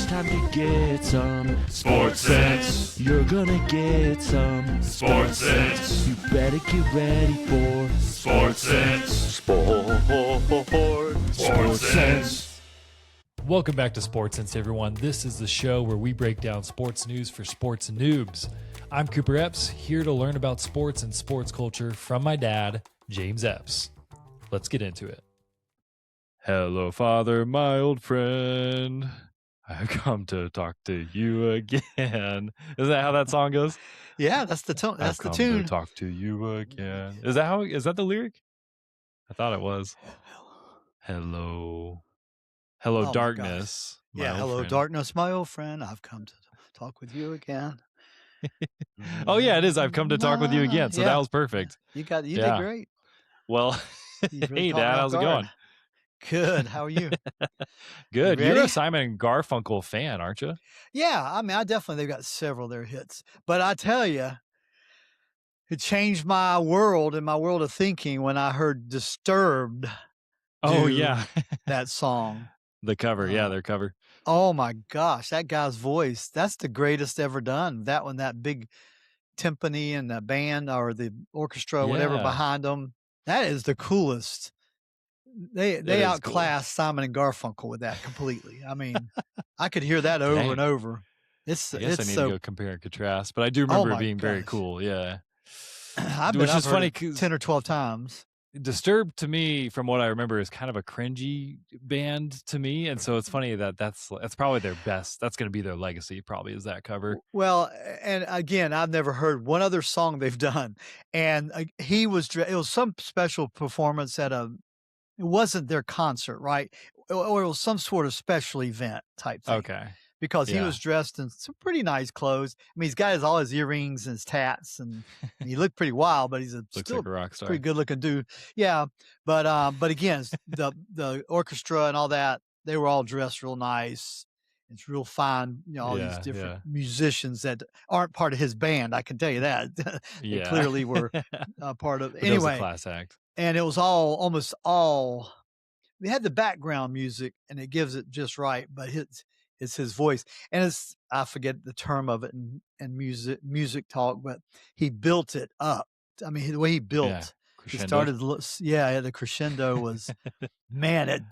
It's time to get some SportSense. You're gonna get some SportSense. You better get ready for SportSense. SportSense. Welcome back to SportSense, everyone. This is the show where we break down sports news for sports noobs. I'm Cooper Epps, here to learn about sports and sports culture from my dad, James Epps. Let's get into it. Hello, Father, my old friend. I've come to talk to you again. Is that how that song goes? Yeah, that's the tone. That's the I've tune. come to talk to you again. Is that the lyric? I thought it was. Hello, Oh, darkness. Yeah, hello, friend. darkness, my old friend. I've come to talk with you again. Oh yeah, it is. I've come to talk with you again. So that was perfect. You did great. Well, Really hey Dad, how's it going? Good. How are you? Good. You You're ready? a Simon and Garfunkel fan, aren't you? Yeah, I mean, they've got several of their hits, but I tell you, it changed my world and my world of thinking when I heard Disturbed. Oh yeah, that song. The cover, their cover. Oh my gosh, that guy's voice, that's the greatest ever done. That one, that big timpani and the band or the orchestra, whatever behind them, that is the coolest. They outclassed Simon and Garfunkel with that completely. I mean, I could hear that over and over. I guess I need to go compare and contrast, but I do remember it being very cool. Yeah. Which is funny, 10 or 12 times. Disturbed to me, from what I remember, is kind of a cringy band to me, and so it's funny that that's probably their best. That's going to be their legacy, probably, is that cover. Well, and again, I've never heard one other song they've done, and it was some special performance at it wasn't their concert, right? Or it was some sort of special event type thing. Okay. Because he was dressed in some pretty nice clothes. I mean, he's got all his earrings and his tats, and he looked pretty wild, but he's still like a rock star. Pretty good looking dude. Yeah, but again, the orchestra and all that, they were all dressed real nice. It's real fine, all these different musicians that aren't part of his band. I can tell you that. They clearly were part of. Anyway, it was a class act, and it was almost all. We had the background music, and it gives it just right, but it's his voice, and I forget the term of it in music talk, but he built it up. I mean, the way he built, he started. The crescendo was, man,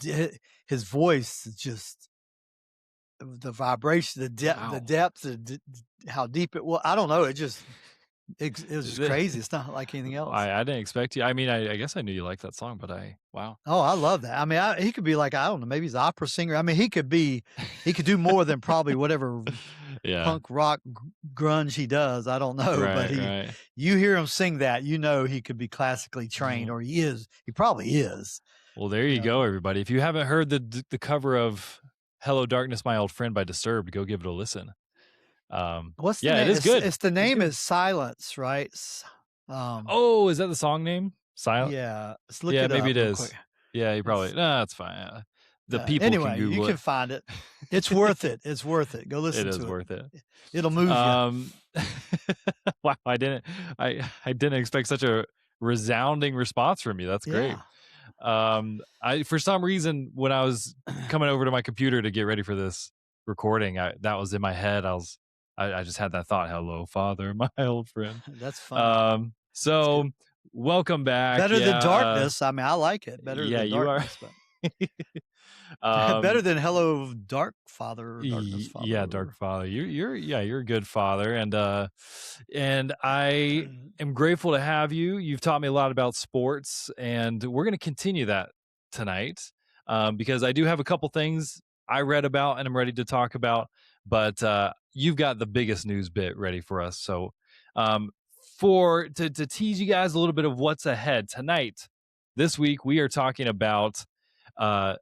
his voice just the vibration, the depth, how deep it was. I don't know. It was just crazy. It's not like anything else. I didn't expect you. I mean, I guess I knew you liked that song, but wow. Oh, I love that. I mean, he could be like, I don't know, maybe he's an opera singer. I mean, he could do more than probably whatever punk rock grunge he does. I don't know, but you hear him sing that, he could be classically trained, or he probably is. Well, there you go, everybody. If you haven't heard the cover of Hello Darkness, My Old Friend by Disturbed, go give it a listen. What's the name? It is good. The name is Silence, right? Is that the song name? Silence? Yeah. Let's look it up. Maybe it is. Quick. Yeah, you probably. No, that's fine. People anyway, can Google you can find it. It's worth it. It's worth it. Go listen to it. It is worth it. It'll move you. Wow, I didn't expect such a resounding response from you. That's great. For some reason, when I was coming over to my computer to get ready for this recording, that was in my head. I just had that thought. Hello, Father, my old friend. That's fun. So welcome back. Better than Darkness. I mean, I like it. Better than Darkness. Better than Hello, Dark Father. Darkness Father. Yeah, Dark Father. You're a good father, and I am grateful to have you. You've taught me a lot about sports, and we're going to continue that tonight because I do have a couple things I read about and I'm ready to talk about, but you've got the biggest news bit ready for us. So to tease you guys a little bit of what's ahead tonight, this week, we are talking about a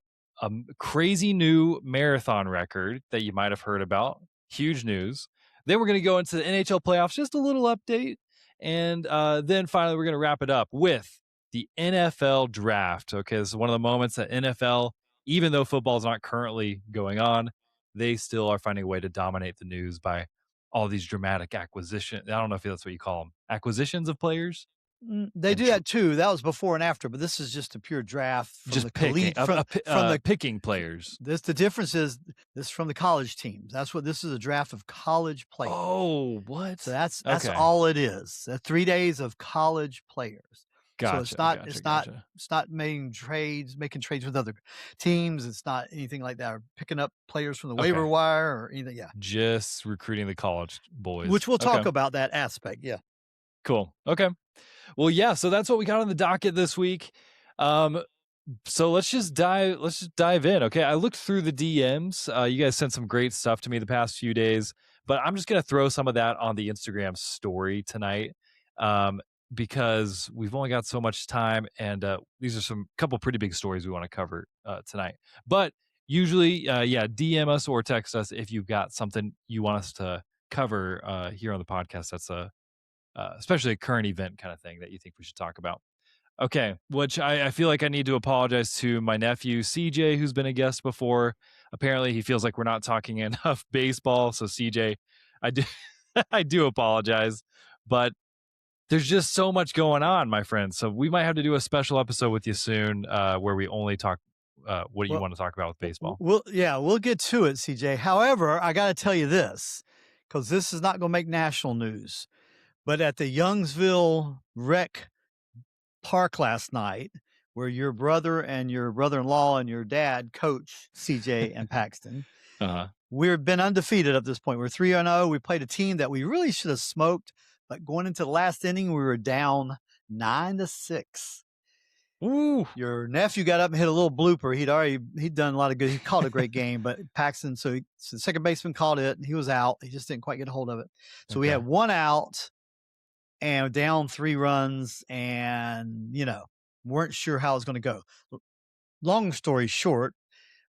crazy new marathon record that you might have heard about. Huge news. Then we're going to go into the NHL playoffs, just a little update. And then finally, we're going to wrap it up with the NFL draft. Okay, this is one of the moments that NFL, even though football is not currently going on, they still are finding a way to dominate the news by all these dramatic acquisitions. I don't know if that's what you call them. Acquisitions of players? They And do that too. That was before and after, but this is just a pure draft from just the picking from the picking players. the difference is this is from the college teams. That's what this is, a draft of college players. Oh, what? So that's Okay. all it is. 3 days of college players. Gotcha. So it's not making trades with other teams. It's not anything like that, or picking up players from the waiver wire or anything. Yeah. Just recruiting the college boys. Which we'll talk about that aspect. Yeah. Cool. Okay. Well, yeah, so that's what we got on the docket this week. So let's just dive in. Okay. I looked through the DMs. You guys sent some great stuff to me the past few days, but I'm just going to throw some of that on the Instagram story tonight. Because we've only got so much time, and these are couple pretty big stories we want to cover tonight. But usually, DM us or text us if you've got something you want us to cover here on the podcast. That's especially a current event kind of thing that you think we should talk about. Okay, which I feel like I need to apologize to my nephew, CJ, who's been a guest before. Apparently, he feels like we're not talking enough baseball. So, CJ, I do apologize, but there's just so much going on, my friend. So we might have to do a special episode with you soon where we only talk what you want to talk about with baseball. We'll get to it, CJ. However, I got to tell you this, because this is not going to make national news. But at the Youngsville Rec Park last night, where your brother and your brother-in-law and your dad coach, CJ and Paxton, we've been undefeated up to this point. We're 3-0. We played a team that we really should have smoked. But going into the last inning, we were down 9-6. Ooh. Your nephew got up and hit a little blooper. He'd done a lot of good. He called a great game, but Paxton, so the second baseman called it, and he was out. He just didn't quite get a hold of it. So we had one out and down 3 runs, and weren't sure how it was going to go. Long story short,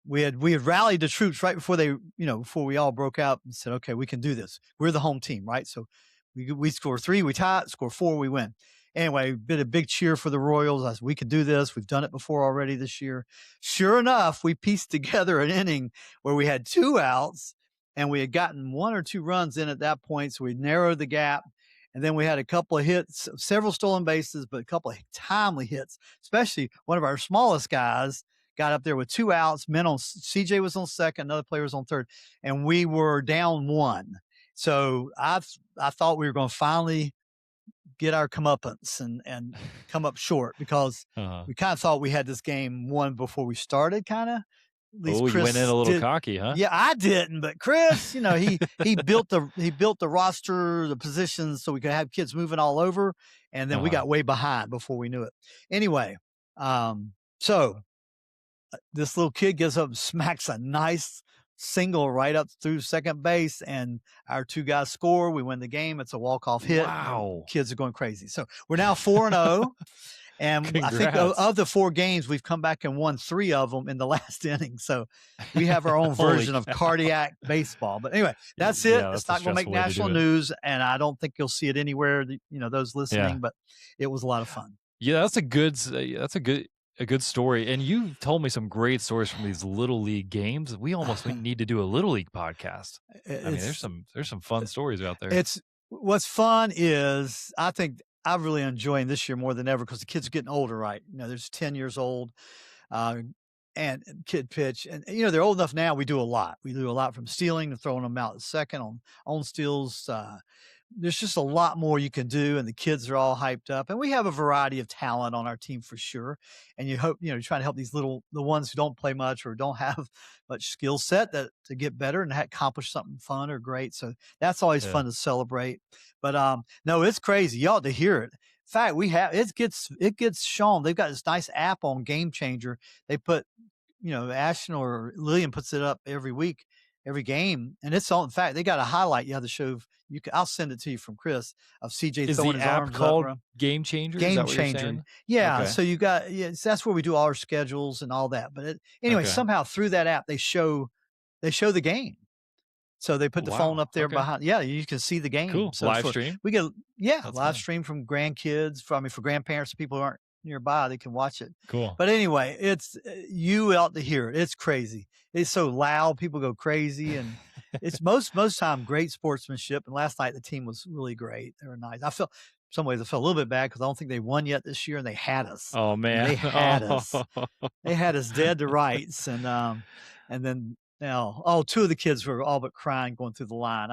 we had rallied the troops right before before we all broke out and said, okay, we can do this. We're the home team, right? So we score 3, we tie it, score 4, we win. Anyway, did a big cheer for the Royals. I said, we could do this. We've done it before already this year. Sure enough, we pieced together an inning where we had 2 outs, and we had gotten 1 or 2 runs in at that point. So we narrowed the gap. And then we had a couple of hits, several stolen bases, but a couple of timely hits, especially one of our smallest guys got up there with 2 outs. CJ was on second, another player was on third, and we were down 1. So I thought we were going to finally get our comeuppance and come up short, because we kind of thought we had this game won before we started, kind of. You went in a little cocky, huh? Yeah, I didn't, but Chris, he built the roster, the positions, so we could have kids moving all over, and then we got way behind before we knew it. Anyway, so this little kid gets up and smacks a nice single right up through second base, and our 2 guys score. We win the game. It's a walk-off hit. Wow. Kids are going crazy. So we're now 4-0. And Congrats. I think of the 4 games, we've come back and won 3 of them in the last inning. So we have our own version of cardiac baseball. But anyway, that's it. That's it's not going to make national news, and I don't think you'll see it anywhere, those listening, but it was a lot of fun. Yeah, that's a good story. And you told me some great stories from these Little League games. We almost need to do a Little League podcast. I mean, there's some fun stories out there. What's fun is, I think I'm really enjoying this year more than ever, because the kids are getting older, right? There's 10 years old and kid pitch. And, they're old enough now. We do a lot. We do a lot, from stealing to throwing them out at second on steals. There's just a lot more you can do, and the kids are all hyped up, and we have a variety of talent on our team for sure. And you hope, you're trying to help the ones who don't play much or don't have much skill set to get better and accomplish something fun or great. So that's always fun to celebrate. But no, it's crazy. You ought to hear it. In fact, it gets shown. They've got this nice app on Game Changer. They put, Ashton or Lillian puts it up every week, every game, and it's on. In fact, they got a highlight you have to show. I'll send it to you from Chris, of CJ throwing his arms up. Is the app called Game Changer? Game Changer. Yeah. Okay. So you got, that's where we do all our schedules and all that. But anyway, somehow through that app, they show the game. So they put the phone up there behind. Yeah, you can see the game. Cool. So live stream. We get live stream from grandkids. For grandparents, people who aren't nearby, they can watch it. Cool. But anyway, you ought to hear it. It's crazy. It's so loud, people go crazy, and it's most time great sportsmanship. And last night the team was really great. They were nice. I felt some ways I felt a little bit bad because I don't think they won yet this year, and they had us. Oh I mean, man. they had us. Oh. They had us dead to rights, and then two of the kids were all but crying going through the line.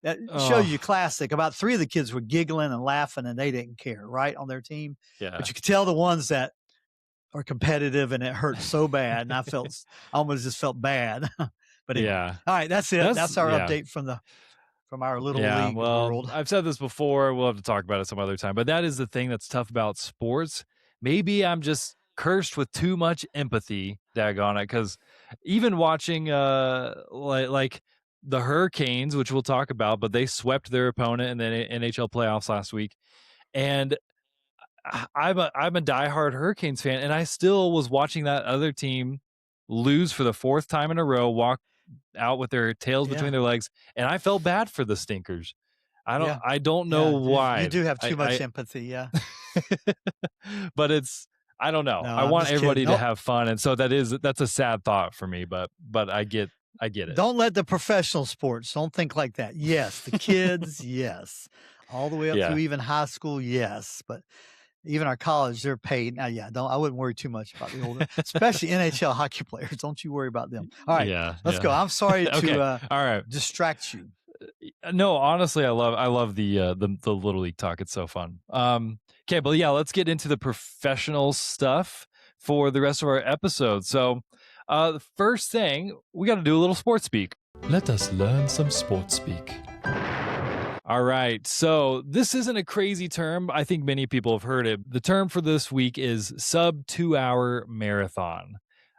That shows you Oh, classic. About 3 of the kids were giggling and laughing, and they didn't care, right, on their team. yeah. But you could tell the ones that are competitive, and it hurt so bad, and I almost just felt bad. But anyway, Yeah. all right, that's it. That's our update from our little Yeah, league well, world. I've said this before. We'll have to talk about it some other time. But that is the thing that's tough about sports. Maybe I'm just cursed with too much empathy, daggone it. Because even watching like the Hurricanes, which we'll talk about, but they swept their opponent in the NHL playoffs last week. And I'm a diehard Hurricanes fan, and I still was watching that other team lose for the 4th time in a row, walk out with their tails between their legs, and I felt bad for the stinkers. I don't know You why. do have too much empathy, yeah. But I don't know. No, I I'm want just everybody kidding. to have fun, and so that's a sad thought for me, but I get it. Don't let the professional sports, don't think like that. Yes, the kids, yes. All the way up through even high school, yes. But even our college, they're paid. Now, I wouldn't worry too much about the older, especially NHL hockey players. Don't you worry about them. All right, let's go. I'm sorry to all right. distract you. No, honestly, I love the Little League talk. It's so fun. Okay, but yeah, let's get into the professional stuff for the rest of our episode. So, the first thing, we got to do a little sports speak. Let us learn some sports speak. All right, so this isn't a crazy term. I think many people have heard it. The term for this week is sub 2-hour marathon.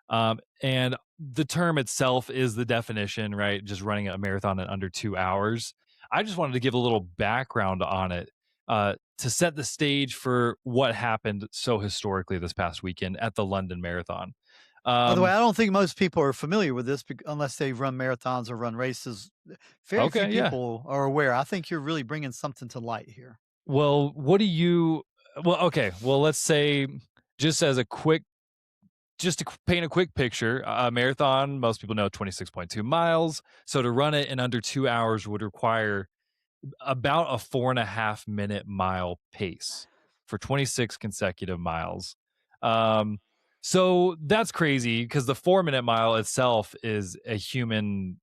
And the term itself is the definition, right? Just running a marathon in under 2 hours. I just wanted to give a little background on it to set the stage for what happened so historically this past weekend at the London Marathon. By the way, I don't think most people are familiar with this unless they run marathons or run races. Very few people are aware. I think you're really bringing something to light here. Well, let's say just to paint a quick picture, a marathon, most people know 26.2 miles. So to run it in under 2 hours would require about a 4.5 minute mile pace for 26 consecutive miles. So that's crazy because the 4-minute mile itself is a human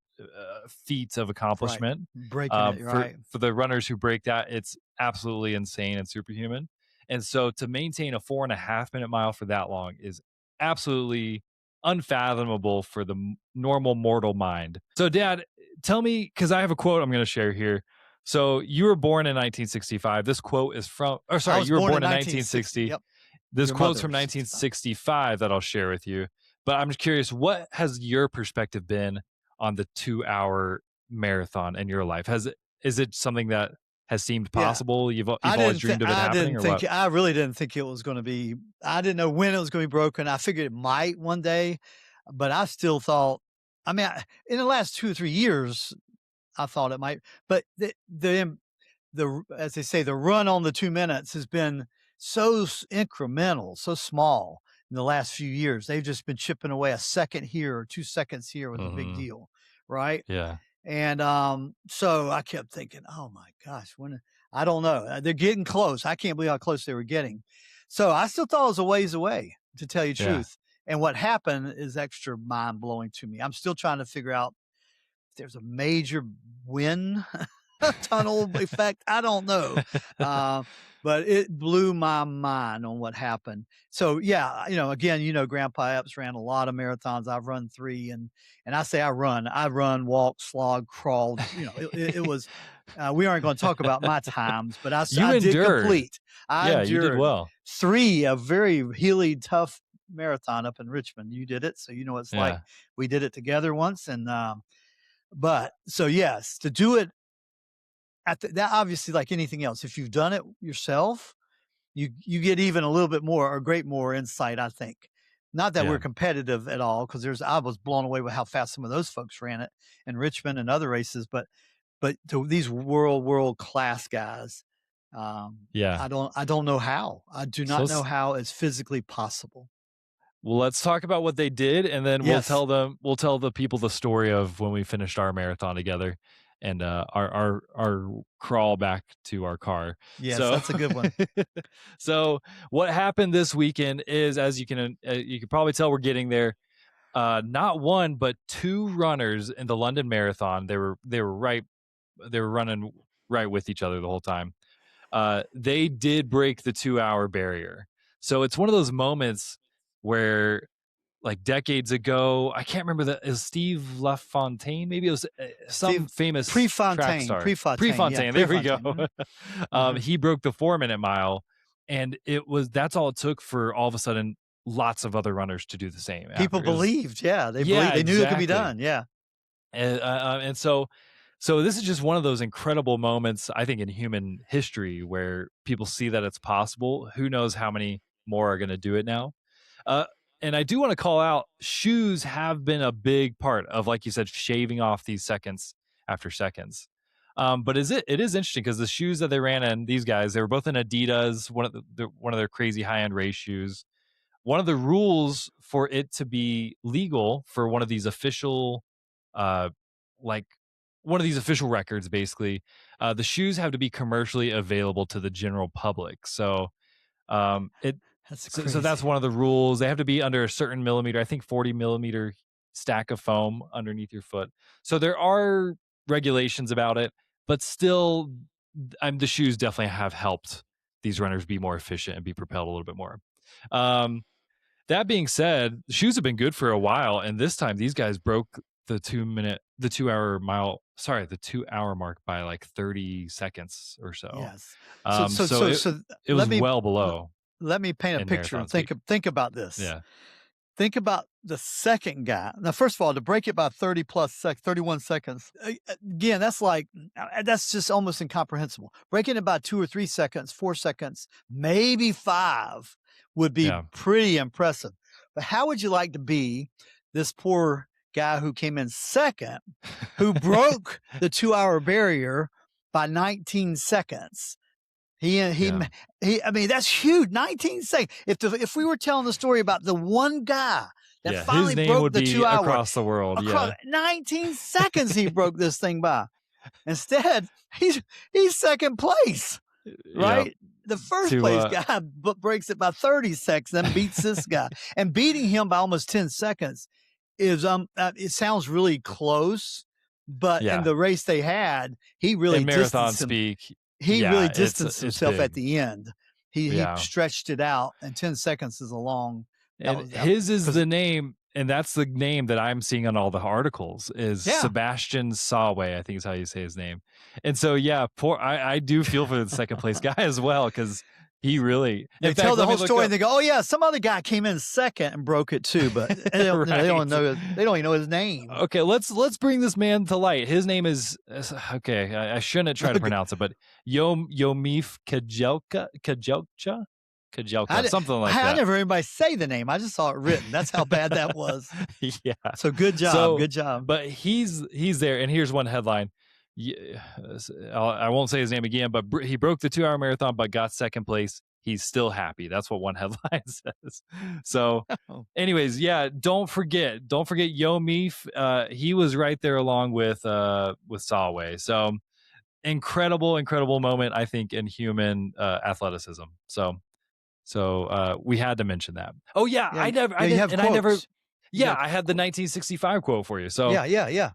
feat of accomplishment. Right. Breaking it, right. For the runners who break that, it's absolutely insane and superhuman. And so to maintain a 4.5 minute mile for that long is absolutely unfathomable for the normal mortal mind. So, Dad, tell me, because I have a quote I'm going to share here. So you were born in 1965. This quote is you were born in 1960. Yep. This quote's from 1965 that I'll share with you. But I'm just curious, what has your perspective been on the 2-hour marathon in your life? Is it something that has seemed possible? You've always dreamed of it happening, or what? I really didn't think it was going to be. I didn't know when it was going to be broken. I figured it might one day, but I still thought. I mean, in the last 2 or 3 years, I thought it might. But the as they say, the run on the 2 minutes has been so incremental, so small in the last few years. They've just been chipping away. A second here or 2 seconds here was a big deal, right? Yeah. And so I kept thinking, oh my gosh, I don't know. They're getting close. I can't believe how close they were getting. So I still thought it was a ways away, to tell you the truth. And what happened is extra mind blowing to me. I'm still trying to figure out if there's a major wind tunnel effect. I don't know. But it blew my mind on what happened. So yeah, again, Grandpa Epps ran a lot of marathons. I've run 3, and I say I run, walk, slog, crawled. It was. We aren't going to talk about my times, but I did complete. You did well. 3, a very hilly, tough marathon up in Richmond. You did it, so you know what it's like. We did it together once, and but so yes, to do it. That obviously, like anything else, if you've done it yourself, you get even a little bit more or great more insight, I think. Not that we're competitive at all, because I was blown away with how fast some of those folks ran it in Richmond and other races, but to these world class guys, I don't know how. I do not know how it's physically possible. Well, let's talk about what they did, and then we'll tell the people the story of when we finished our marathon together. and our crawl back to our car. Yes, So that's a good one. so what happened this weekend is, as you can probably tell, we're getting there. Not one but two runners in the London Marathon. They were running right with each other the whole time. They did break the 2-hour barrier. So it's one of those moments where, like decades ago, I can't remember that. Is Steve LaFontaine? Maybe it was some famous track star. Prefontaine. There we go. He broke the 4-minute mile, and that's all it took for all of a sudden lots of other runners to do the same. People believed, they knew it could be done, and so this is just one of those incredible moments, I think, in human history where people see that it's possible. Who knows how many more are going to do it now? And I do want to call out, shoes have been a big part of, like you said, shaving off these seconds after seconds. But it is interesting because the shoes that they ran in, these guys, they were both in Adidas, one of their crazy high-end race shoes. One of the rules for it to be legal for one of these official, one of these official records, basically, the shoes have to be commercially available to the general public. So so that's one of the rules. They have to be under a certain millimeter, I think 40 millimeter stack of foam underneath your foot. So there are regulations about it, but still, the shoes definitely have helped these runners be more efficient and be propelled a little bit more. That being said, the shoes have been good for a while, and this time these guys broke the 2 hour mark by like 30 seconds or so. Yes. It was well below. Let me paint a picture. Think about this. Yeah. Think about the second guy. Now, first of all, to break it by 31 seconds, again, that's just almost incomprehensible. Breaking it by 2 or 3 seconds, 4 seconds, maybe 5 would be pretty impressive. But how would you like to be this poor guy who came in second, who broke the 2-hour barrier by 19 seconds? I mean, that's huge. 19 seconds. If we were telling the story about the one guy that finally broke the 2 hour across the world, 19 seconds he broke this thing by. Instead, he's second place, right? Yep. The first place guy breaks it by 30 seconds, then beats this guy, and beating him by almost 10 seconds is it sounds really close, but in the race they had, he really in marathon speak. He really distanced himself at the end. He stretched it out, and 10 seconds is a long. His is the name, and that's the name that I'm seeing on all the articles is Sebastian Sawe, I think is how you say his name. And so, I do feel for the second place guy as well, because he really. They tell the whole story and they go, "Oh yeah, some other guy came in second and broke it too," but they don't know. They don't even know his name. Okay, let's bring this man to light. His name is I shouldn't try to pronounce it, but Yomif Kajelka, something like that. I never heard anybody say the name. I just saw it written. That's how bad that was. Yeah. So good job. Good job. But he's there, and here's one headline. I won't say his name again, but he broke the 2-hour marathon, but got second place. He's still happy. That's what one headline says. So anyways, don't forget Yomif. He was right there along with Sawe. So incredible moment, I think, in human athleticism. So we had to mention that. Oh yeah, I had the 1965 quote for you. So yeah.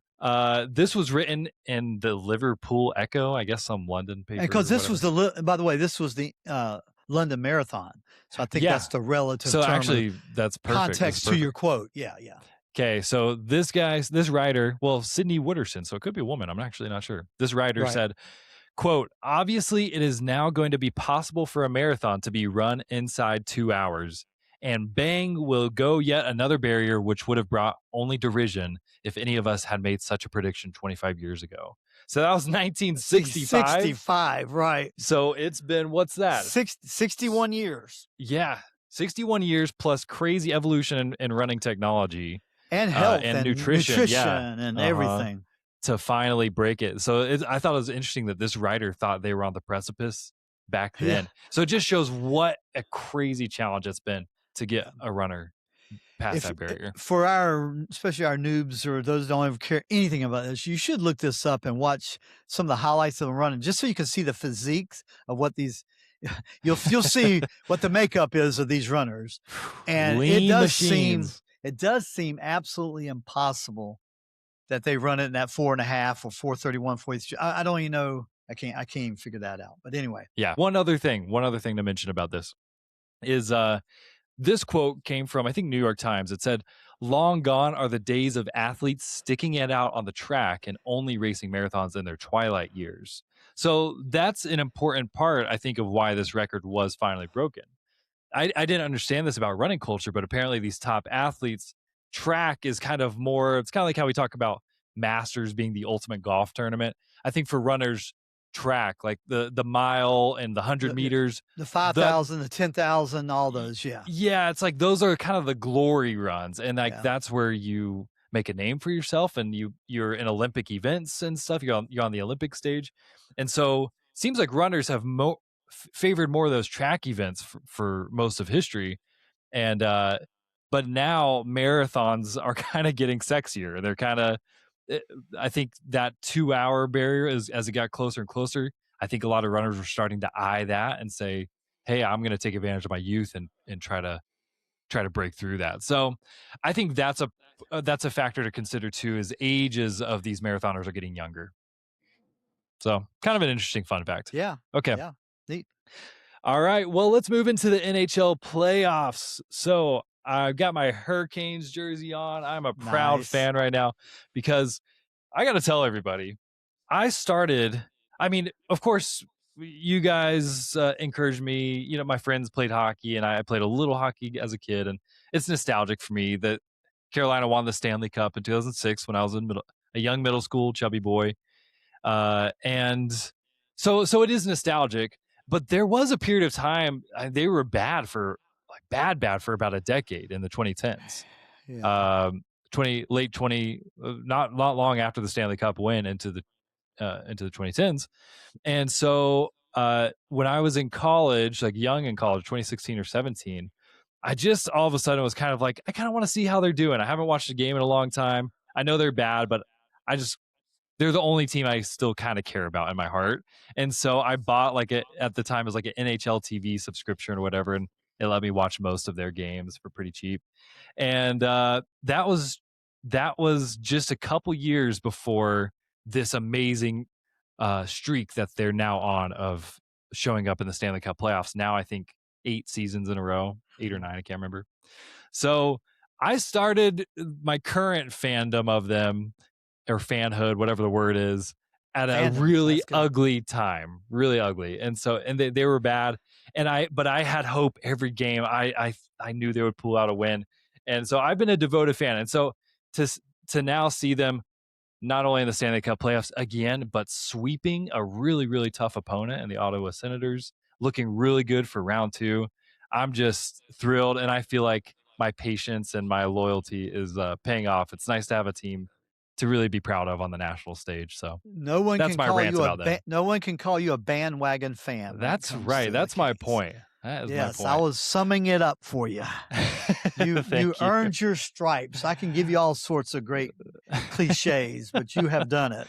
This was written in the Liverpool Echo, I guess some London paper. Because this was by the way, this was the London Marathon. So I think that's the relative so term actually that's perfect. Context to your quote. Yeah. Okay, so this writer, Sydney Wooderson, so it could be a woman. I'm actually not sure. This writer said, quote, "Obviously, it is now going to be possible for a marathon to be run inside 2 hours. And bang will go yet another barrier, which would have brought only derision if any of us had made such a prediction 25 years ago." So that was 1965. 65, right. So it's been, what's that? 61 years. Yeah, 61 years plus crazy evolution in running technology. And health and nutrition and everything. To finally break it. So I thought it was interesting that this writer thought they were on the precipice back then. So it just shows what a crazy challenge it's been to get a runner past that barrier. For especially our noobs or those that don't ever care anything about this, you should look this up and watch some of the highlights of them running, just so you can see the physiques of what these. You'll see what the makeup is of these runners, and Lean machines. it does seem absolutely impossible that they run it in that 4.5 or 4:31, 43. I don't even know. I can't even figure that out. But anyway. Yeah. One other thing to mention about this is this quote came from, I think, New York Times. It said, "Long gone are the days of athletes sticking it out on the track and only racing marathons in their twilight years." So that's an important part, I think, of why this record was finally broken. I didn't understand this about running culture, but apparently these top athletes, track is kind of more, it's kind of like how we talk about Masters being the ultimate golf tournament. I think for runners, track, like the mile and the 100 meters, the 5,000, the 10,000, all those, yeah, it's like those are kind of the glory runs, and like that's where you make a name for yourself, and you're in Olympic events and stuff. You're on the Olympic stage, and so it seems like runners have favored more of those track events for most of history, and but now marathons are kind of getting sexier. They're kind of, I think that 2-hour barrier as it got closer and closer, I think a lot of runners were starting to eye that and say, hey, I'm going to take advantage of my youth and try to break through that. So I think that's a factor to consider too, is ages of these marathoners are getting younger. So kind of an interesting fun fact. Yeah. Okay. Yeah. Neat. All right. Well, let's move into the NHL playoffs. So I've got my Hurricanes jersey on. I'm a proud fan right now because I got to tell everybody, I mean, of course, you guys encouraged me. You know, my friends played hockey, and I played a little hockey as a kid, and it's nostalgic for me that Carolina won the Stanley Cup in 2006 when I was a young middle school chubby boy, and so it is nostalgic. But there was a period of time they were bad for about a decade in the 2010s. Yeah. Late 20, not long after the Stanley Cup win into the 2010s. And so when I was in college, like young in college, 2016 or 17, I just all of a sudden was kind of like, I kind of want to see how they're doing. I haven't watched a game in a long time. I know they're bad, but they're the only team I still kind of care about in my heart. And so I bought at the time it was like an NHL TV subscription or whatever, and it let me watch most of their games for pretty cheap. And that was just a couple years before this amazing streak that they're now on of showing up in the Stanley Cup playoffs. Now I think 8 seasons in a row, 8 or 9, I can't remember. So I started my current fandom of them, or fanhood, whatever the word is, at a really ugly time, really ugly. And so, and they were bad. But I had hope every game. I knew they would pull out a win. And so I've been a devoted fan. And so to now see them not only in the Stanley Cup playoffs again, but sweeping a really, really tough opponent in the Ottawa Senators, looking really good for round 2. I'm just thrilled. And I feel like my patience and my loyalty is paying off. It's nice to have a team to really be proud of on the national stage. So that's my rant about them. No one can call you a bandwagon fan. That's right. That's my point. That is my point. I was summing it up for you. You earned your stripes. I can give you all sorts of great cliches, but you have done it.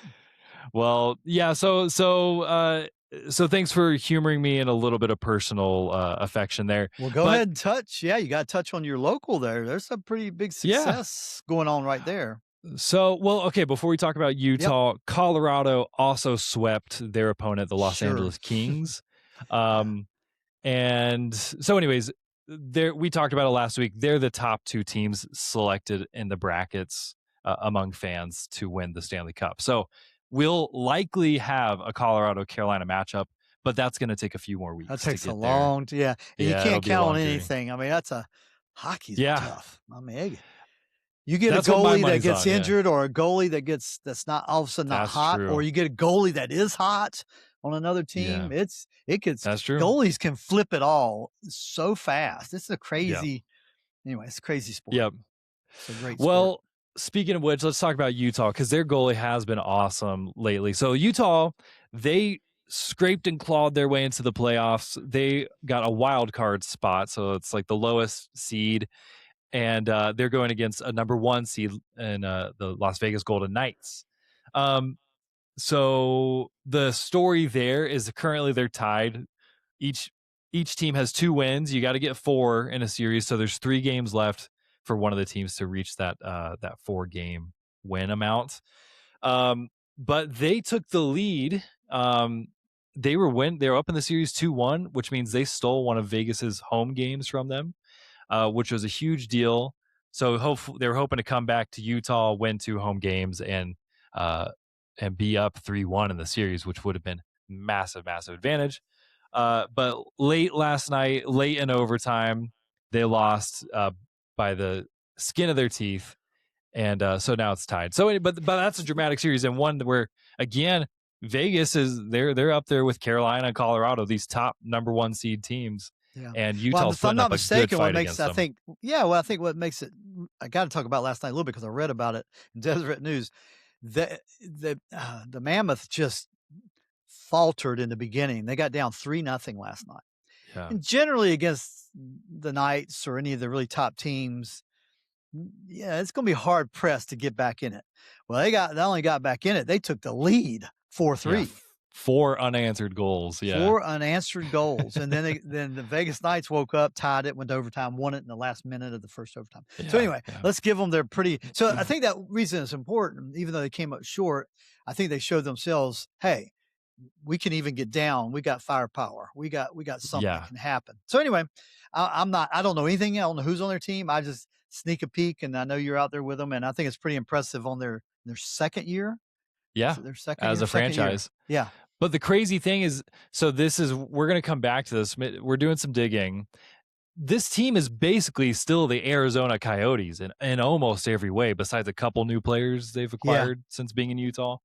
Well, yeah. So thanks for humoring me in a little bit of personal affection there. Well, go ahead and touch. Yeah, you got to touch on your local there. There's a pretty big success going on right there. So, well, okay, before we talk about Utah, Colorado also swept their opponent, the Los Angeles Kings. And so anyways, we talked about it last week. They're the top 2 teams selected in the brackets among fans to win the Stanley Cup. So we'll likely have a Colorado-Carolina matchup, but that's going to take a few more weeks. That takes a long time. Yeah. And you can't count on anything. I mean, hockey's tough. I mean, you get a goalie that gets injured, or a goalie that's not all of a sudden not hot, or you get a goalie that is hot on another team. That's true. Goalies can flip it all so fast. It's a crazy, anyway, it's a crazy sport. Yep. It's a great sport. Well, speaking of which, let's talk about Utah, because their goalie has been awesome lately. So Utah, they scraped and clawed their way into the playoffs. They got a wild card spot, so it's like the lowest seed. and they're going against a number 1 seed in the Las Vegas Golden Knights. So the story there is currently they're tied. Each team has 2 wins. You got to get 4 in a series, so there's 3 games left for one of the teams to reach that 4-game win amount. But they took the lead. They were up in the series 2-1, which means they stole one of Vegas's home games from them, which was a huge deal. So they were hoping to come back to Utah, win 2 home games, and be up 3-1 in the series, which would have been massive advantage. But late last night, late in overtime, they lost by the skin of their teeth, and so now it's tied. So, but that's a dramatic series, and one where again Vegas they're up there with Carolina and Colorado, these top number 1 seed teams. Yeah. And Utah's putting up a good fight against them. I think what makes it, I got to talk about last night a little bit because I read about it in Deseret News. The Mammoth just faltered in the beginning. They got down 3-0 last night. Yeah. And generally against the Knights or any of the really top teams, it's going to be hard pressed to get back in it. Well, they only got back in it. They took the lead 4-3. Yeah. 4 unanswered goals. Yeah. 4 unanswered goals. And then then the Vegas Knights woke up, tied it, went to overtime, won it in the last minute of the first overtime. Yeah, so anyway, let's give them their pretty. So I think that reason is important, even though they came up short. I think they showed themselves, hey, we can even get down. We got firepower. We got something that can happen. So anyway, I don't know anything. I don't know who's on their team. I just sneak a peek, and I know you're out there with them, and I think it's pretty impressive on their second year. Yeah, their second as a franchise. Year. Yeah. But the crazy thing is, we're going to come back to this. We're doing some digging. This team is basically still the Arizona Coyotes in almost every way, besides a couple new players they've acquired since being in Utah.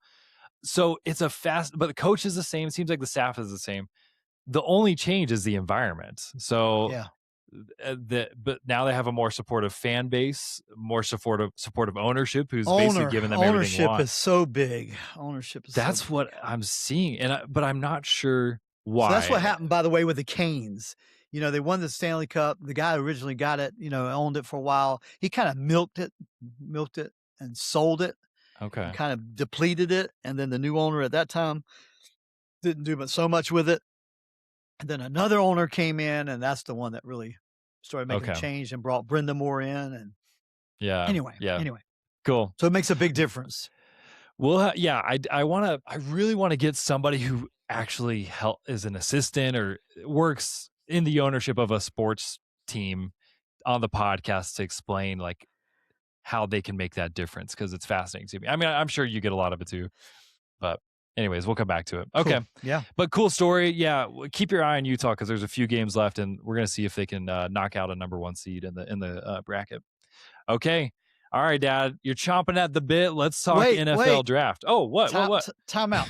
So it's but the coach is the same. It seems like the staff is the same. The only change is the environment. So but now they have a more supportive fan base, more supportive ownership, who's basically giving them everything they want. Ownership is so big. That's what I'm seeing, but I'm not sure why. So that's what happened, by the way, with the Canes. They won the Stanley Cup. The guy who originally got it, owned it for a while. He kind of milked it and sold it. Okay. Kind of depleted it, and then the new owner at that time didn't do so much with it. And then another owner came in, and that's the one that really started making a change and brought Brenda Moore in. And anyway, cool. So it makes a big difference. Well, I really want to get somebody who actually is an assistant or works in the ownership of a sports team on the podcast to explain like how they can make that difference, because it's fascinating to me. I mean, I'm sure you get a lot of it too, but anyways, we'll come back to it. Okay. Cool. Yeah. But cool story. Yeah. Keep your eye on Utah, because there's a few games left, and we're going to see if they can knock out a number 1 seed in the bracket. Okay. All right, Dad, you're chomping at the bit. Let's talk NFL draft. Oh, what? Time out.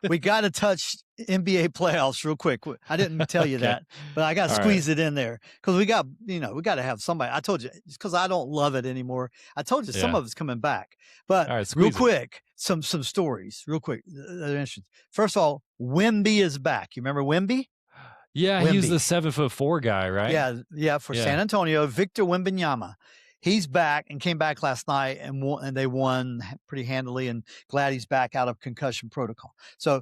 We got to touch NBA playoffs real quick. I didn't tell you that, but I got to squeeze it in there, because we got to have somebody. I told you, it's because I don't love it anymore. I told you some of it's coming back, but real quick, some stories real quick. First of all, Wemby is back. You remember Wemby? Yeah, Wemby. He's the 7'4" guy, right? Yeah, for San Antonio, Victor Wembanyama. He's back and came back last night and they won pretty handily, and glad he's back out of concussion protocol. So,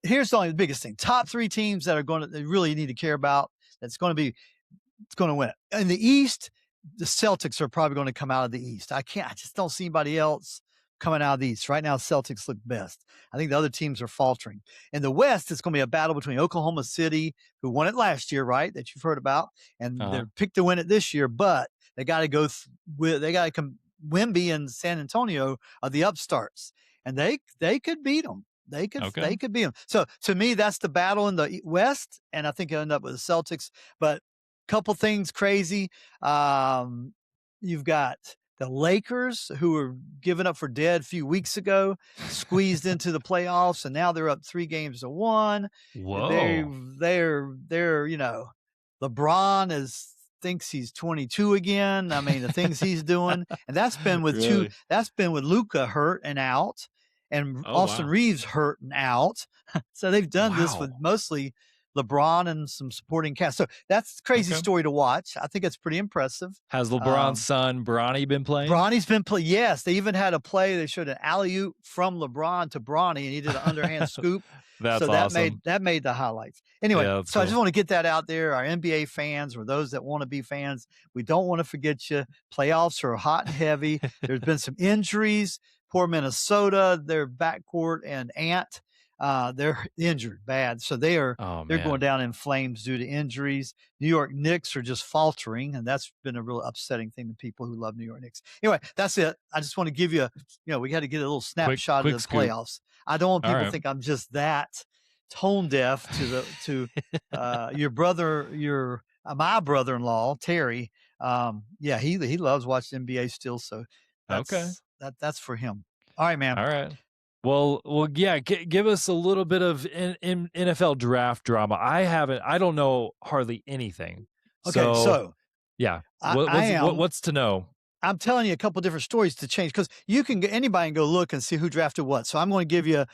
here's the biggest thing: top 3 teams that they really need to care about. It's going to win it. In the East, the Celtics are probably going to come out of the East. I just don't see anybody else coming out of the East. Right now, Celtics look best. I think the other teams are faltering. In the West, it's going to be a battle between Oklahoma City, who won it last year, right, that you've heard about, and they're picked to win it this year, but they got to go come. Wemby and San Antonio are the upstarts, and they could beat them. They could beat them. So to me, that's the battle in the West, and I think it'll end up with the Celtics. But couple things crazy. You've got the Lakers, who were given up for dead a few weeks ago, squeezed into the playoffs, and now they're up 3-1. Whoa! They're LeBron thinks he's 22 again. I mean, the things he's doing, and that's been with that's been with Luka hurt and out, and Austin Reeves hurt and out. So they've done this with mostly LeBron and some supporting cast. So that's a crazy Okay. story to watch. I think it's pretty impressive. Has LeBron's son Bronny been playing? Bronny's been playing. Yes, they even had a play. They showed an alley-oop from LeBron to Bronny, and he did an underhand scoop. That's so awesome. that made the highlights. Anyway, Yeah, I that's cool. just want to get that out there. Our NBA fans or those that want to be fans, we don't want to forget you. Playoffs are hot and heavy. There's been some injuries. Poor Minnesota, their backcourt and Ant, they're injured bad. So they're going down in flames due to injuries. New York Knicks are just faltering, and that's been a real upsetting thing to people who love New York Knicks. Anyway, that's it. I just want to give you, we got to get a little snapshot of the playoffs. I don't want people to think I'm just that tone deaf to your brother, my brother-in-law, Terry. He loves watching NBA still. So that's for him. All right, man. All right. Well, yeah. Give us a little bit of NFL draft drama. I don't know hardly anything. Okay, so yeah. What's to know? I'm telling you a couple different stories to change because anybody can go look and see who drafted what. So I'm going to give you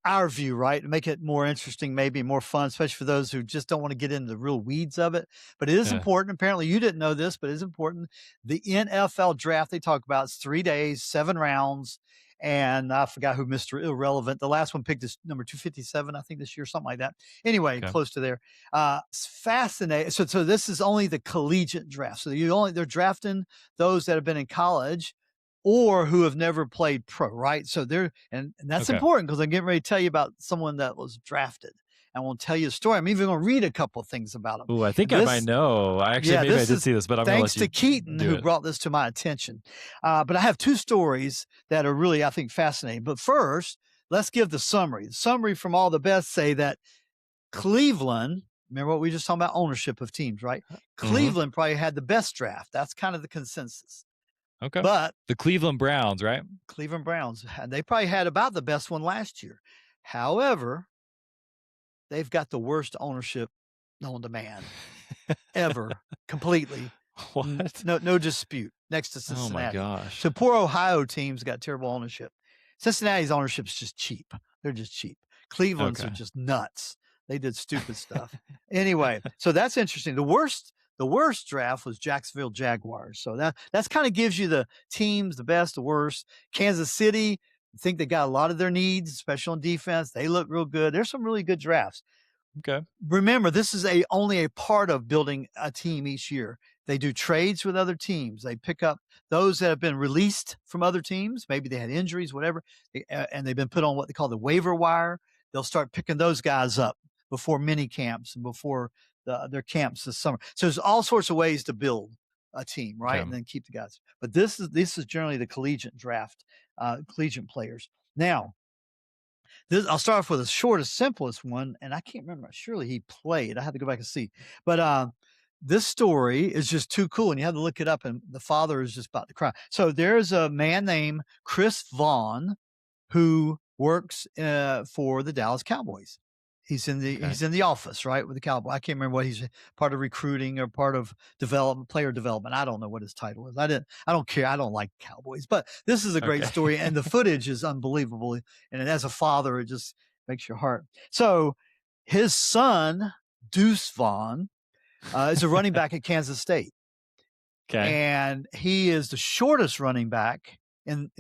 our view, right? To make it more interesting, maybe more fun, especially for those who just don't want to get into the real weeds of it. But it is important. Apparently you didn't know this, but it is important. The NFL draft they talk about is 3 days, 7 rounds. And I forgot who Mr. Irrelevant. The last one picked is number 257, I think this year, something like that. Anyway, close to there. It's fascinating. So this is only the collegiate draft. So they're drafting those that have been in college or who have never played pro, right? So and that's important because I'm getting ready to tell you about someone that was drafted. I won't tell you a story. I'm even going to read a couple of things about him. Oh, I think I might know. Maybe I did see this, but I'm going to let you. Thanks to Keaton who brought this to my attention. But I have 2 stories that are really, I think, fascinating. But first, let's give the summary. The summary from all the best say that Cleveland, remember what we just talked about, ownership of teams, right? Cleveland probably had the best draft. That's kind of the consensus. Okay. But the Cleveland Browns, right? Cleveland Browns, they probably had about the best one last year. However, they've got the worst ownership known to man ever, completely. What? No dispute. Next to Cincinnati. Oh my gosh. So poor Ohio teams got terrible ownership. Cincinnati's ownership is just cheap. They're just cheap. Cleveland's are just nuts. They did stupid stuff. Anyway, so that's interesting. The worst draft was Jacksonville Jaguars. So that's kind of gives you the teams, the best, the worst. Kansas City, I think they got a lot of their needs, especially on defense. They look real good. There's some really good drafts. Okay. Remember, this is only a part of building a team each year. They do trades with other teams. They pick up those that have been released from other teams. Maybe they had injuries, whatever, and they've been put on what they call the waiver wire. They'll start picking those guys up before mini camps and before their camps this summer. So there's all sorts of ways to build a team, right? And then keep the guys. But this is generally the collegiate draft, collegiate players. Now, I'll start off with the shortest, simplest one, and I can't remember. Surely he played. I have to go back and see. But this story is just too cool, and you have to look it up, and the father is just about to cry. So there's a man named Chris Vaughn who works for the Dallas Cowboys. He's in the office, right, with the Cowboys. I can't remember what he's part of recruiting or part of development, player development. I don't know what his title is. I don't care. I don't like Cowboys, but this is a great story, and the footage is unbelievable. And as a father, it just makes your heart. So his son, Deuce Vaughn, is a running back at Kansas State. Okay. And he is the shortest running back in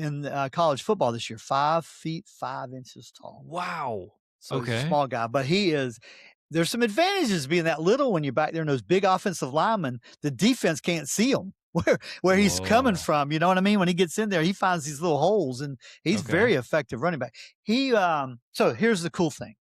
college football this year, 5 feet 5 inches tall. Wow. So he's a small guy, but there's some advantages being that little when you're back there and those big offensive linemen, the defense can't see him where he's coming from. You know what I mean? When he gets in there, he finds these little holes, and he's very effective running back. So here's the cool thing.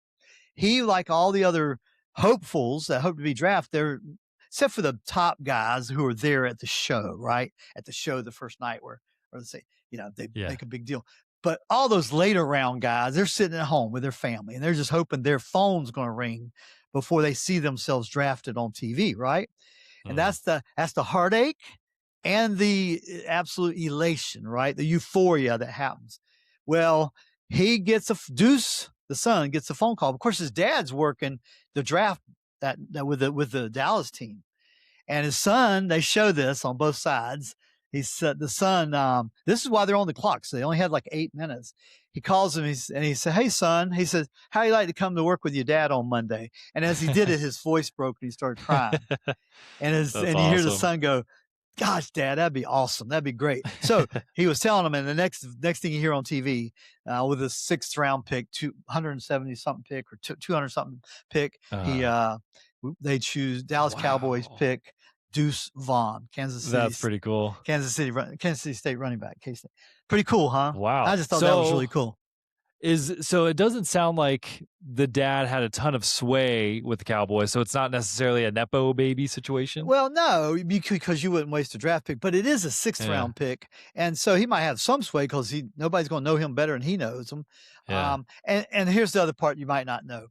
He, like all the other hopefuls that hope to be drafted, except for the top guys who are there at the show, right? At the show the first night where they say, they make a big deal. But all those later round guys, they're sitting at home with their family, and they're just hoping their phone's going to ring before they see themselves drafted on TV, right? And that's the heartache and the absolute elation, right? The euphoria that happens. Well, he gets Deuce, the son, gets a phone call. Of course, his dad's working the draft that with the Dallas team, and his son. They show this on both sides. he said the son, this is why they're on the clock. So they only had like 8 minutes. He calls him and he said, "Hey son," he says, "how you like to come to work with your dad on Monday?" And as he did it, his voice broke and he started crying. And That's you hear the awesome. son go, "Gosh, Dad, that'd be awesome. That'd be great." So he was telling him, and the next thing you hear on TV, with a 6th round pick, 270 something pick or 200 something pick, they choose Dallas Cowboys Wow. pick Deuce Vaughn, That's pretty cool. Kansas City State running back. K-State. Pretty cool, huh? Wow. I just thought that was really cool. So it doesn't sound like the dad had a ton of sway with the Cowboys, so it's not necessarily a nepo baby situation. Well, no, because you wouldn't waste a draft pick, but it is a 6th round pick, and so he might have some sway because nobody's going to know him better than he knows him. Yeah. And here's the other part you might not know: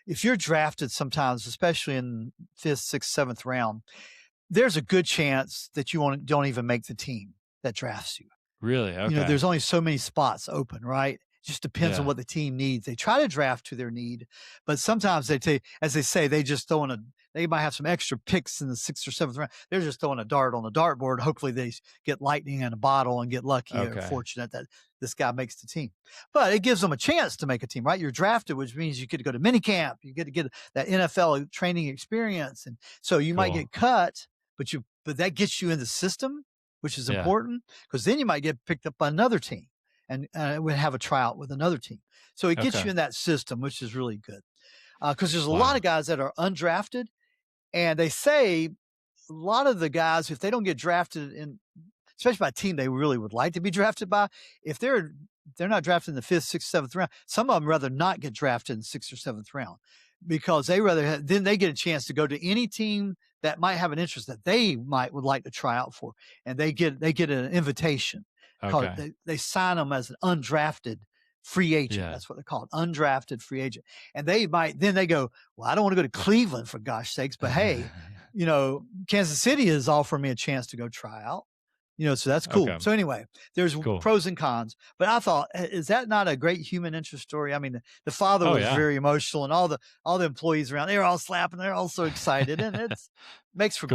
if you're drafted, sometimes, especially in 5th, 6th, 7th round, there's a good chance that you don't even make the team that drafts you. Really? Okay. There's only so many spots open, right? Just depends on what the team needs. They try to draft to their need, but sometimes as they say, they just they might have some extra picks in the 6th or 7th round. They're just throwing a dart on the dartboard. Hopefully they get lightning in a bottle and get lucky or fortunate that this guy makes the team. But it gives them a chance to make a team, right? You're drafted, which means you get to go to minicamp. You get to get that NFL training experience. And so you might get cut, but that gets you in the system, which is important, because then you might get picked up by another team and would have a tryout with another team. So it gets you in that system, which is really good. Because there's a lot of guys that are undrafted, and they say a lot of the guys, if they don't get drafted in, especially by a team they really would like to be drafted by, if they're not drafted in the 5th, 6th, 7th round, some of them rather not get drafted in 6th or 7th round because they rather then they get a chance to go to any team that might have an interest that they would like to try out for, and they get an invitation. They sign them as an undrafted free agent. That's what they're called, undrafted free agent. And they go, "Well, I don't want to go to Cleveland for gosh sakes, but hey, Kansas City is offering me a chance to go try out." So that's cool. So anyway, there's pros and cons, but I thought, is that not a great human interest story? I mean, the father was very emotional, and all the employees around, they're all slapping, they're all so excited, and it makes for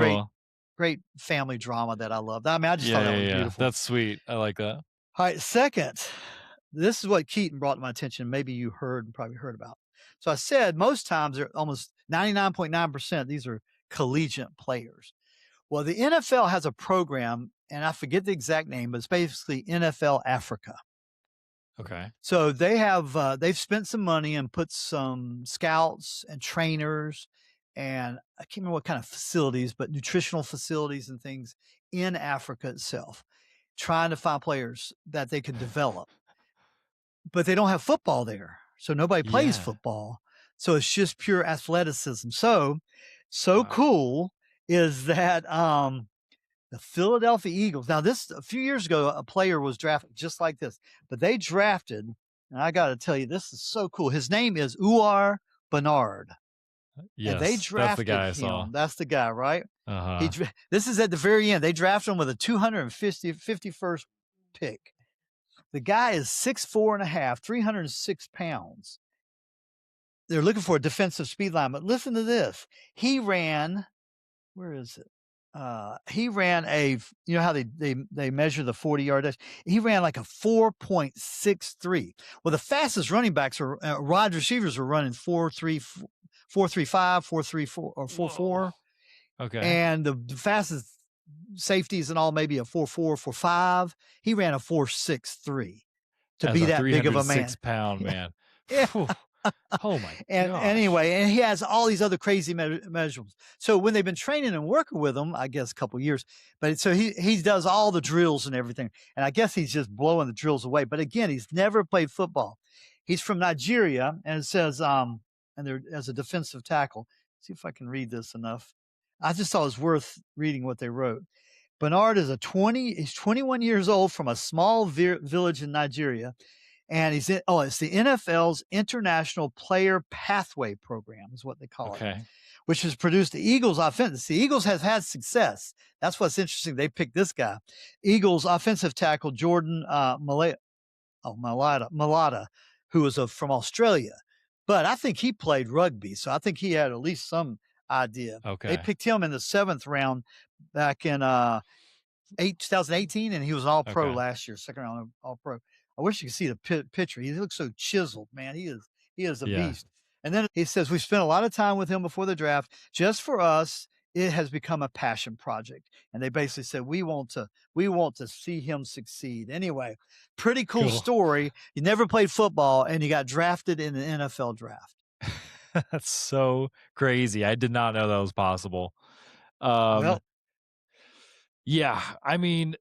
great family drama that I love. I mean, I just thought that was beautiful. That's sweet. I like that. All right, second, this is what Keaton brought to my attention. Maybe you probably heard about. So I said most times they're almost 99.9%. These are collegiate players. Well, the NFL has a program, and I forget the exact name, but it's basically NFL Africa. Okay. So they've spent some money and put some scouts and trainers, and I can't remember what kind of facilities, but nutritional facilities and things in Africa itself, trying to find players that they could develop. But they don't have football there, so nobody plays football. So it's just pure athleticism. So cool is that the Philadelphia Eagles. Now, a few years ago, a player was drafted just like this, but they drafted, and I got to tell you, this is so cool. His name is Uar Bernard. Yes, and they drafted that's the guy I him. saw. That's the guy, right? This is at the very end. They drafted him with a 251st pick. The guy is 6'4.5", 306 pounds. They're looking for a defensive speed line, but listen to this. He ran, where is it? He ran you know how they measure the 40-yard dash? He ran like a 4.63. Well, the fastest running backs are wide receivers are running 4.35, 4.34, or 4.4. Okay. And the fastest safeties and all maybe a 4.4, 4.5. He ran a 4.63 to be that big of a man. 306-pound man. Yeah. Oh my and gosh. Anyway, and he has all these other crazy measurables. So when they've been training and working with him, I guess a couple of years, but so he does all the drills and everything. And I guess he's just blowing the drills away. But again, he's never played football. He's from Nigeria, and it says, and they're as a defensive tackle. Let's see if I can read this enough. I just thought it was worth reading what they wrote. Bernard is he's 21 years old from a small village in Nigeria. And it's the NFL's International Player Pathway Program is what they call it, which has produced the Eagles offense. The Eagles have had success. That's what's interesting. They picked this guy, Eagles offensive tackle Jordan Mailata, who was from Australia. But I think he played rugby, so I think he had at least some idea. Okay. They picked him in the 7th round back in 2018, and he was an All-Pro Okay. last year, second round All-Pro. I wish you could see the picture. He looks so chiseled, man. He is a Yeah. beast. And then he says, we spent a lot of time with him before the draft. Just for us, it has become a passion project. And they basically said, we want to see him succeed. Anyway, pretty cool story. You never played football, and you got drafted in an NFL draft. That's so crazy. I did not know that was possible. Well, yeah, I mean,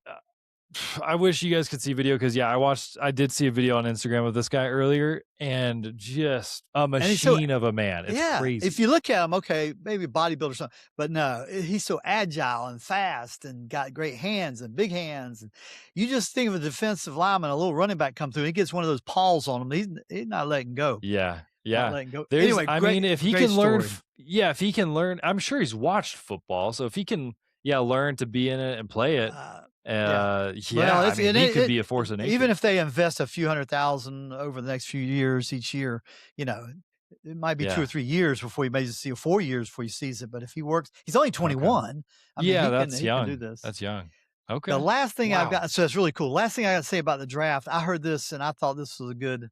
I wish you guys could see video because I did see a video on Instagram of this guy earlier, and just a machine of a man. It's crazy. If you look at him, okay, maybe bodybuilder or something, but no, he's so agile and fast and got great hands and big hands. And you just think of a defensive lineman, a little running back come through, he gets one of those paws on him. He's not letting go. Yeah. Not letting go. There's, anyway, if he can learn, if he can learn, I'm sure he's watched football. So if he can, learn to be in it and play it, well, he could be a force of nature. Even if they invest a few $100,000 over the next few years each year, it might be 2 or 3 years before you may see 4 years before you sees it. But if he works, he's only 21. Okay. That's young. He can do this. That's young. Okay. The last thing I've got, so it's really cool. Last thing I got to say about the draft, I heard this and I thought this was a good,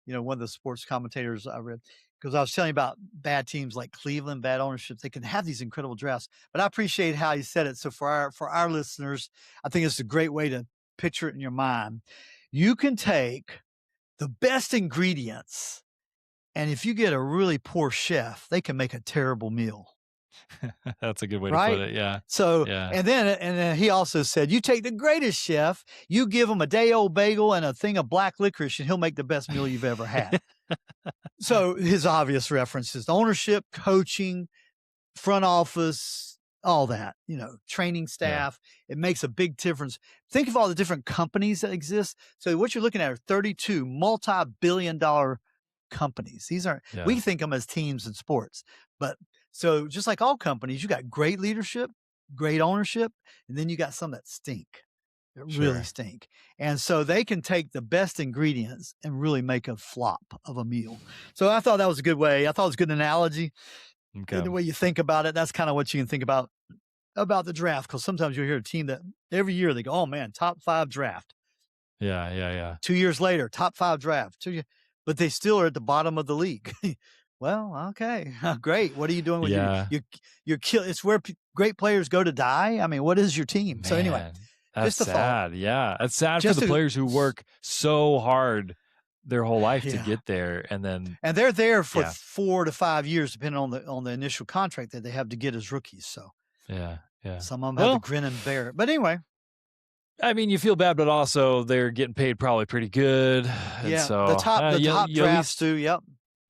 one of the sports commentators I read, because I was telling you about bad teams like Cleveland, bad ownership. They can have these incredible drafts, but I appreciate how you said it. So for our listeners, I think it's a great way to picture it in your mind. You can take the best ingredients, and if you get a really poor chef, they can make a terrible meal. That's a good way to put it. Yeah. So, and then he also said, you take the greatest chef, you give him a day-old bagel and a thing of black licorice, and he'll make the best meal you've ever had. So his obvious references: ownership, coaching, front office, all that, training staff. It makes a big difference. Think of all the different companies that exist. So what you're looking at are 32 multi-billion-dollar companies. These aren't, we think of them as teams in sports, but so just like all companies, you got great leadership, great ownership, and then you got some that stink. That really stink. And so they can take the best ingredients and really make a flop of a meal. So I thought that was a good way. I thought it was a good analogy. Okay. And the way you think about it, that's kind of what you can think about the draft. Because sometimes you'll hear a team that every year they go, oh man, top 5 draft. Yeah. 2 years later, top 5 draft. But they still are at the bottom of the league. Well, okay, great. What are you doing with your kill? It's where great players go to die. I mean, what is your team? Man, so anyway, that's sad. Yeah, it's sad for the players who work so hard their whole life to get there, and they're there for 4 to 5 years, depending on the initial contract that they have to get as rookies. So yeah. Some of them have to grin and bear it. But anyway. I mean, you feel bad, but also they're getting paid probably pretty good. Yeah, and so, the top drafts too. Yep.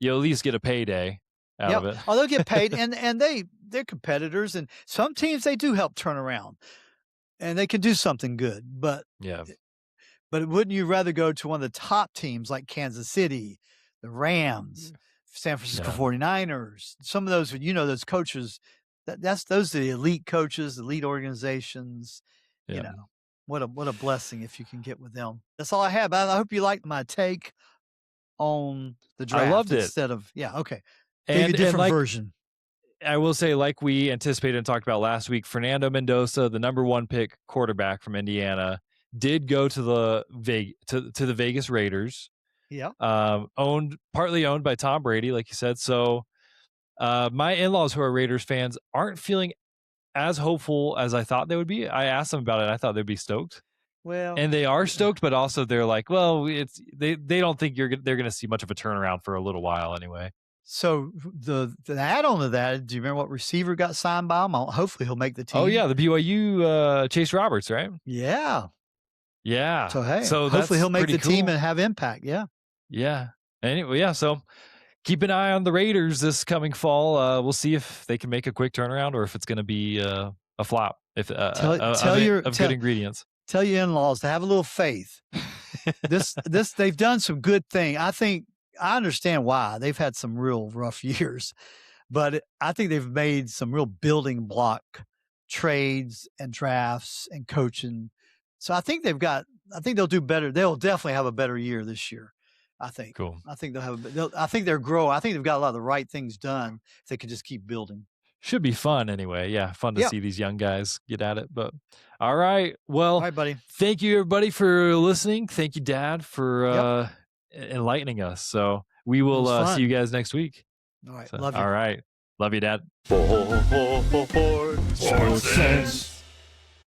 You at least get a payday out of it. Oh, they'll get paid, and they're competitors, and some teams they do help turn around, and they can do something good. But wouldn't you rather go to one of the top teams like Kansas City, the Rams, San Francisco 49ers, some of those, those coaches, those are the elite coaches, elite organizations, what a blessing if you can get with them. That's all I have. I hope you liked my take on the draft. I loved it. Instead of, okay. And a different version. I will say, like we anticipated and talked about last week, Fernando Mendoza, the number 1 pick quarterback from Indiana, did go to the Vegas Raiders. Yeah. Partly owned by Tom Brady, like you said. So my in-laws, who are Raiders fans, aren't feeling as hopeful as I thought they would be. I asked them about it. I thought they'd be stoked. Well, and they are stoked, but also they're like, well, they don't think they're going to see much of a turnaround for a little while anyway. So the add-on to that, do you remember what receiver got signed by him? Hopefully he'll make the team. Oh yeah, the BYU Chase Roberts, right? Yeah. So hey, so hopefully he'll make the team and have impact. Yeah. Anyway, so keep an eye on the Raiders this coming fall. We'll see if they can make a quick turnaround or if it's going to be a flop. If good ingredients. Tell your in-laws to have a little faith. This they've done some good thing. I understand why. They've had some real rough years, but I think they've made some real building block trades and drafts and coaching. So I think they'll do better. They'll definitely have a better year this year. I think. Cool. I think they'll have. I think they're growing. I think they've got a lot of the right things done. If they could just keep building. should be fun anyway. Yeah, fun to Yep. see these young guys get at it. But all right, All well, right, buddy. thank you everybody for listening. Thank you, Dad, for Yep. enlightening us. So we It will was see you fun. guys next week. All right. So, Love you. all right, love you, Dad. SportSense.